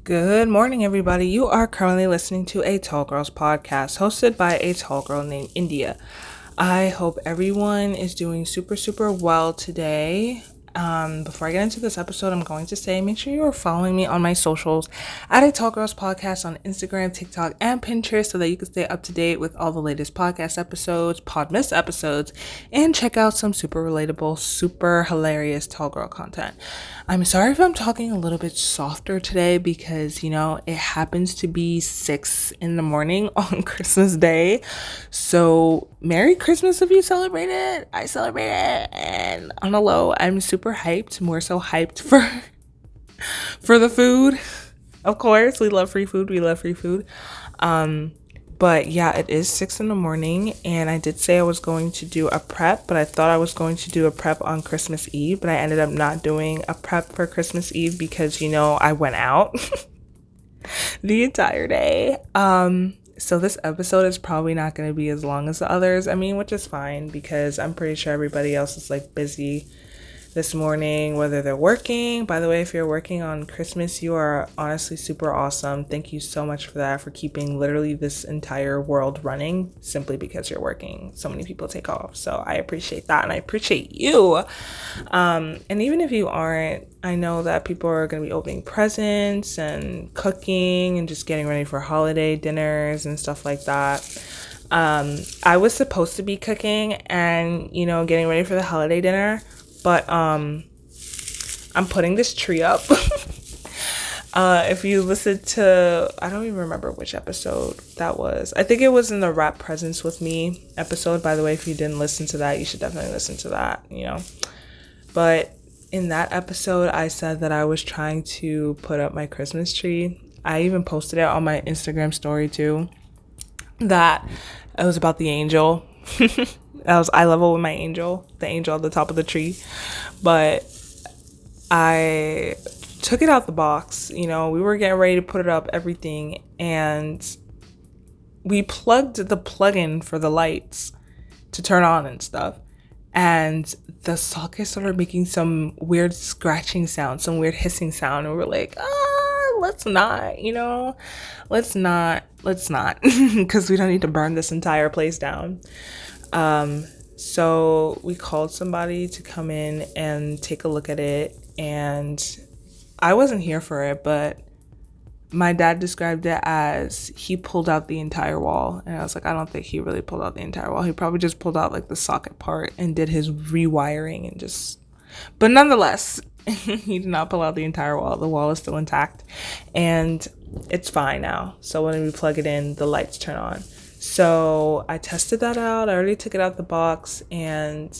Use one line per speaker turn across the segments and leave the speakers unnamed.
Good morning, everybody. You are currently listening to a Tall Girls podcast hosted by a tall girl named India. I hope everyone is doing super, super well today. Before I get into this episode, I'm going to say make sure you are following me on my socials at a Tall Girls podcast on Instagram, TikTok, and Pinterest so that you can stay up to date with all the latest podcast episodes, Podmas episodes, and check out some super relatable, super hilarious tall girl content. I'm sorry if I'm talking a little bit softer today because, it happens to be 6 in the morning on Christmas Day. So Merry Christmas if you celebrate it. I celebrate it. And on a low, I'm super hyped, more so hyped for the food. Of course, we love free food. But yeah, it is 6 in the morning, and I did say I was going to do a prep, but I thought I was going to do a prep on Christmas Eve, but I ended up not doing a prep for Christmas Eve because, I went out the entire day. So this episode is probably not going to be as long as the others, which is fine because I'm pretty sure everybody else is busy this morning, whether they're working. By the way, if you're working on Christmas, you are honestly super awesome. Thank you so much for that, for keeping literally this entire world running simply because you're working. So many people take off. So I appreciate that, and I appreciate you. And even if you aren't, I know that people are going to be opening presents and cooking and just getting ready for holiday dinners and stuff like that. I was supposed to be cooking and, getting ready for the holiday dinner, but I'm putting this tree up. If you listen to, I don't even remember which episode that was. I think it was in the Wrap Presents with Me episode. By the way, if you didn't listen to that, you should definitely listen to that, But in that episode, I said that I was trying to put up my Christmas tree. I even posted it on my Instagram story too. That it was about the angel. That was eye level with my angel, the angel at the top of the tree. But I took it out the box. We were getting ready to put it up, everything. And we plugged the plug-in for the lights to turn on and stuff. And the socket started making some weird scratching sound, some weird hissing sound. And we're like, let's not, let's not, because we don't need to burn this entire place down. So we called somebody to come in and take a look at it, and I wasn't here for it, but my dad described it as he pulled out the entire wall, and I was like, I don't think he really pulled out the entire wall. He probably just pulled out the socket part and did his rewiring and but nonetheless, he did not pull out the entire wall. The wall is still intact and it's fine now. So when we plug it in, the lights turn on. So I tested that out. I already took it out the box, and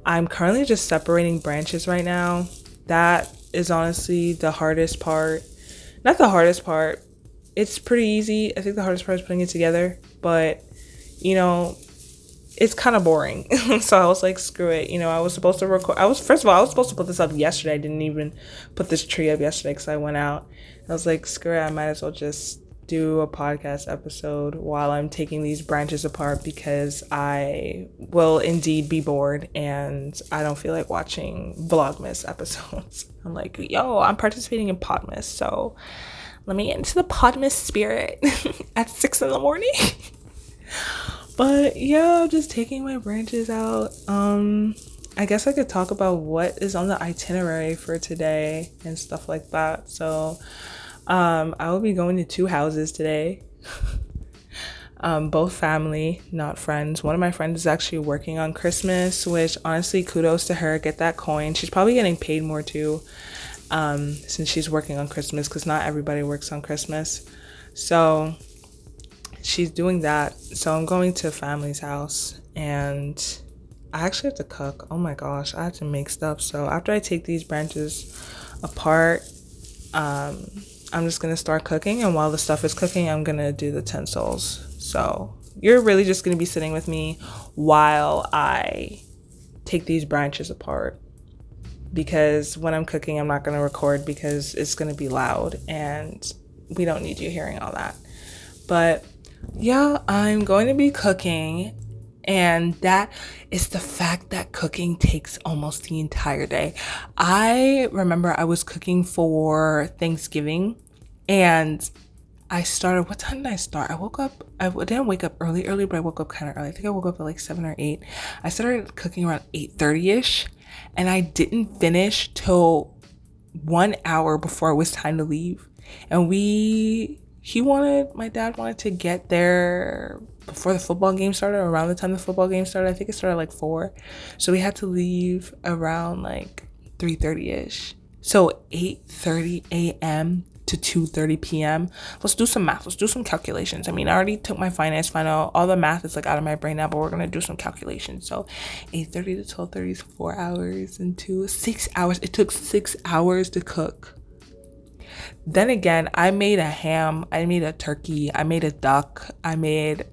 I'm currently just separating branches right now. That is honestly the hardest part. Not the hardest part. It's pretty easy. I think the hardest part is putting it together, but it's kind of boring. So I was like, screw it. I was supposed to record. First of all, I was supposed to put this up yesterday. I didn't even put this tree up yesterday because I went out. I was like, screw it. I might as well just do a podcast episode while I'm taking these branches apart because I will indeed be bored and I don't feel like watching Vlogmas episodes. I'm like, I'm participating in Podmas, so let me get into the Podmas spirit at 6 in the morning. But yeah, I'm just taking my branches out. I guess I could talk about what is on the itinerary for today and stuff like that. So I will be going to 2 houses today. Both family, not friends. One of my friends is actually working on Christmas, which honestly, kudos to her. Get that coin. She's probably getting paid more too, since she's working on Christmas, because not everybody works on Christmas. So she's doing that. So I'm going to family's house, and I actually have to cook. Oh my gosh, I have to make stuff. So after I take these branches apart, I'm just gonna start cooking, and while the stuff is cooking, I'm gonna do the utensils. So you're really just gonna be sitting with me while I take these branches apart, because when I'm cooking, I'm not gonna record because it's gonna be loud and we don't need you hearing all that. But yeah, I'm going to be cooking, and that is the fact that cooking takes almost the entire day. I remember I was cooking for Thanksgiving, And I started, what time did I start? I didn't wake up early, but I woke up kind of early. I think I woke up at like 7 or 8. I started cooking around 8:30ish, and I didn't finish till 1 hour before it was time to leave. And my dad wanted to get there before the football game started, or around the time the football game started. I think it started like 4. So we had to leave around like 3:30ish. So 8:30 a.m. to 2:30 p.m. Let's do some math. Let's do some calculations. I mean, I already took my finance final. All the math is like out of my brain now, but we're gonna do some calculations. So 8:30 to 12:30 is 4 hours and 6 hours. It took 6 hours to cook. Then again, I made a ham, I made a turkey, I made a duck, I made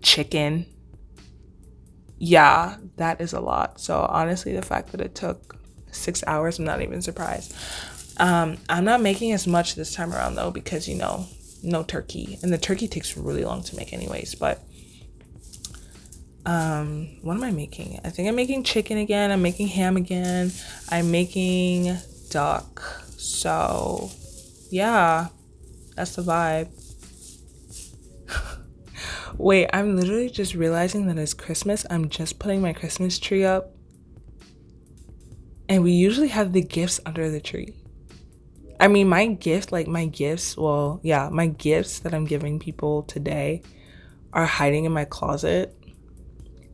chicken. Yeah, that is a lot. So honestly, the fact that it took 6 hours, I'm not even surprised. I'm not making as much this time around though, because no turkey, and the turkey takes really long to make anyways. But what am I making? I think I'm making chicken again. I'm making ham again. I'm making duck. So yeah, that's the vibe. Wait, I'm literally just realizing that it's Christmas. I'm just putting my Christmas tree up, and we usually have the gifts under the tree. I mean, my gifts that I'm giving people today are hiding in my closet.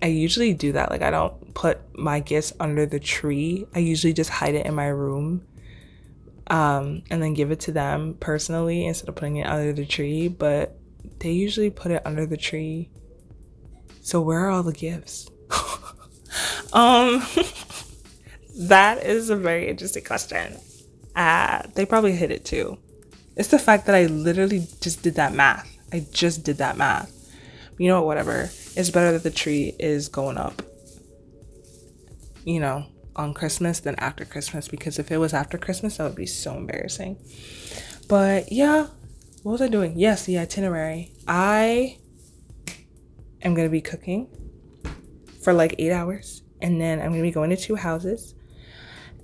I usually do that. Like, I don't put my gifts under the tree. I usually just hide it in my room, and then give it to them personally instead of putting it under the tree. But they usually put it under the tree. So where are all the gifts? That is a very interesting question. They probably hit it too. It's the fact that I literally just did that math. You know what, whatever. It's better that the tree is going up, on Christmas than after Christmas, because if it was after Christmas, that would be so embarrassing. But yeah, what was I doing? Yes, the itinerary. I am going to be cooking for like 8 hours, and then I'm going to be going to 2 houses,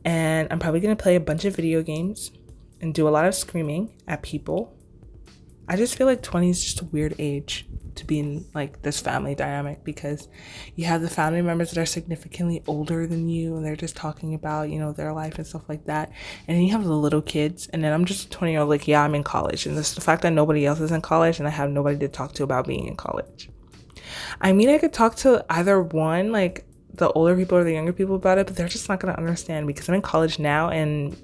and I'm probably going to play a bunch of video games and do a lot of screaming at people. I just feel like 20 is just a weird age to be in like this family dynamic, because you have the family members that are significantly older than you, and they're just talking about, their life and stuff like that. And then you have the little kids, and then I'm just a 20-year-old like, yeah, I'm in college. And this the fact that nobody else is in college, and I have nobody to talk to about being in college. I mean, I could talk to either one, like the older people or the younger people about it, but they're just not going to understand, because I'm in college now, and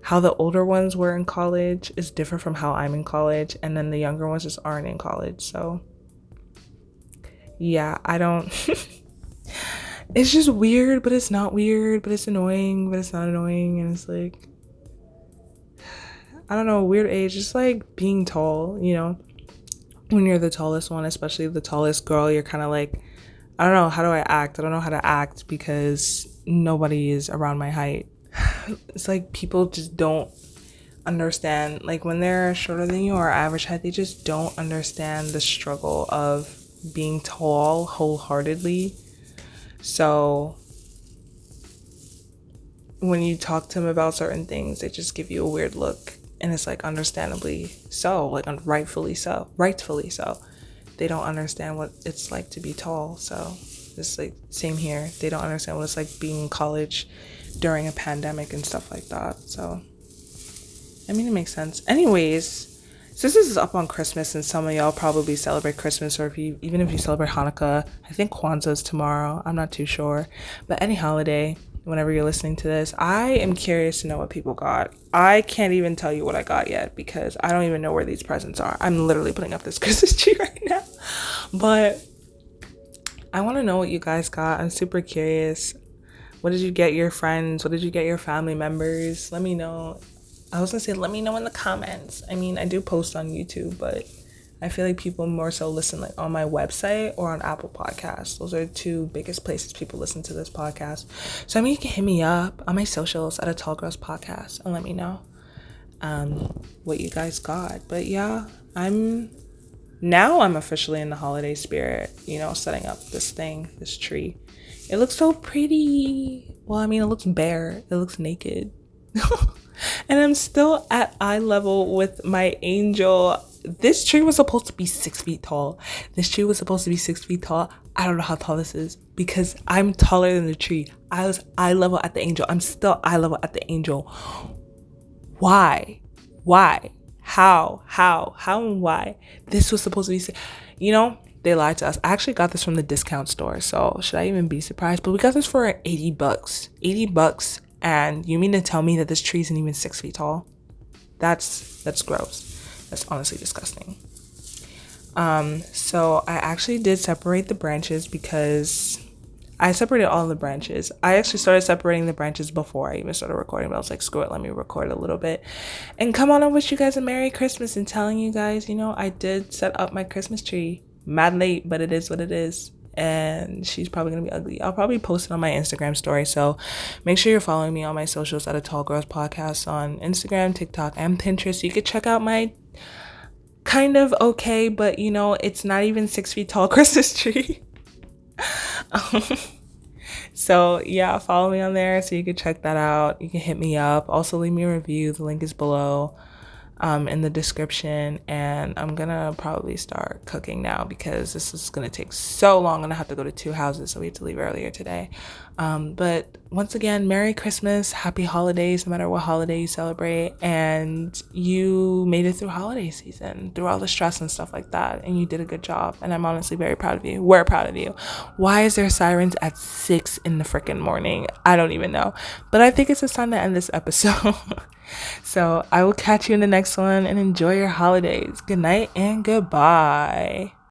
how the older ones were in college is different from how I'm in college, and then the younger ones just aren't in college. So yeah, I don't it's just weird, but it's not weird, but it's annoying, but it's not annoying. And it's like, I don't know, weird age, just like being tall, when you're the tallest one, especially the tallest girl, you're kind of like, I don't know, how do I act? I don't know how to act because nobody is around my height. It's like people just don't understand, like when they're shorter than you or average height, they just don't understand the struggle of being tall wholeheartedly. So when you talk to them about certain things, they just give you a weird look, and it's like understandably so, like rightfully so. They don't understand what it's like to be tall. So it's like same here. They don't understand what it's like being in college during a pandemic and stuff like that. So I mean, it makes sense. Anyways, since this is up on Christmas, and some of y'all probably celebrate Christmas, or even if you celebrate Hanukkah, I think Kwanzaa is tomorrow. I'm not too sure. But any holiday, whenever you're listening to this, I am curious to know what people got. I can't even tell you what I got yet, because I don't even know where these presents are. I'm literally putting up this Christmas tree right now. But I want to know what you guys got. I'm super curious. What did you get your friends? What did you get your family members? Let me know. I was gonna say, let me know in the comments. I mean, I do post on YouTube, but I feel like people more so listen like on my website or on Apple Podcasts. Those are the 2 biggest places people listen to this podcast. So I mean, you can hit me up on my socials at A Tall Girls Podcast and let me know what you guys got. But yeah, I'm officially in the holiday spirit, setting up this tree. It looks so pretty. Well, I mean, it looks bare. It looks naked. And I'm still at eye level with my angel. This tree was supposed to be 6 feet tall. This tree was supposed to be 6 feet tall. I don't know how tall this is because I'm taller than the tree. I was eye level at the angel. I'm still eye level at the angel. Why? Why? How and why? This was supposed to be, they lied to us. I actually got this from the discount store, so should I even be surprised? But we got this for $80. $80. And you mean to tell me that this tree isn't even 6 feet tall? That's gross. That's honestly disgusting. So I actually did separate the branches because I separated all the branches. I actually started separating the branches before I even started recording, but I was like, screw it, let me record a little bit and come on and wish you guys a Merry Christmas and telling you guys, I did set up my Christmas tree. Mad late, but it is what it is. And she's probably gonna be ugly. I'll probably post it on my Instagram story, so make sure you're following me on my socials at A Tall Girls Podcast on Instagram, TikTok, and Pinterest, so you could check out my kind of okay, but it's not even 6 feet tall Christmas tree. So yeah, follow me on there so you can check that out. You can hit me up. Also leave me a review. The link is below in the description. And I'm gonna probably start cooking now because this is gonna take so long and I have to go to 2 houses, so we have to leave earlier today. But once again, Merry Christmas, happy holidays, no matter what holiday you celebrate, and you made it through holiday season, through all the stress and stuff like that, and you did a good job, and I'm honestly very proud of you. We're proud of you. Why is there sirens at 6 in the freaking morning? I don't even know, but I think it's a time to end this episode. So I will catch you in the next one and enjoy your holidays. Good night and goodbye.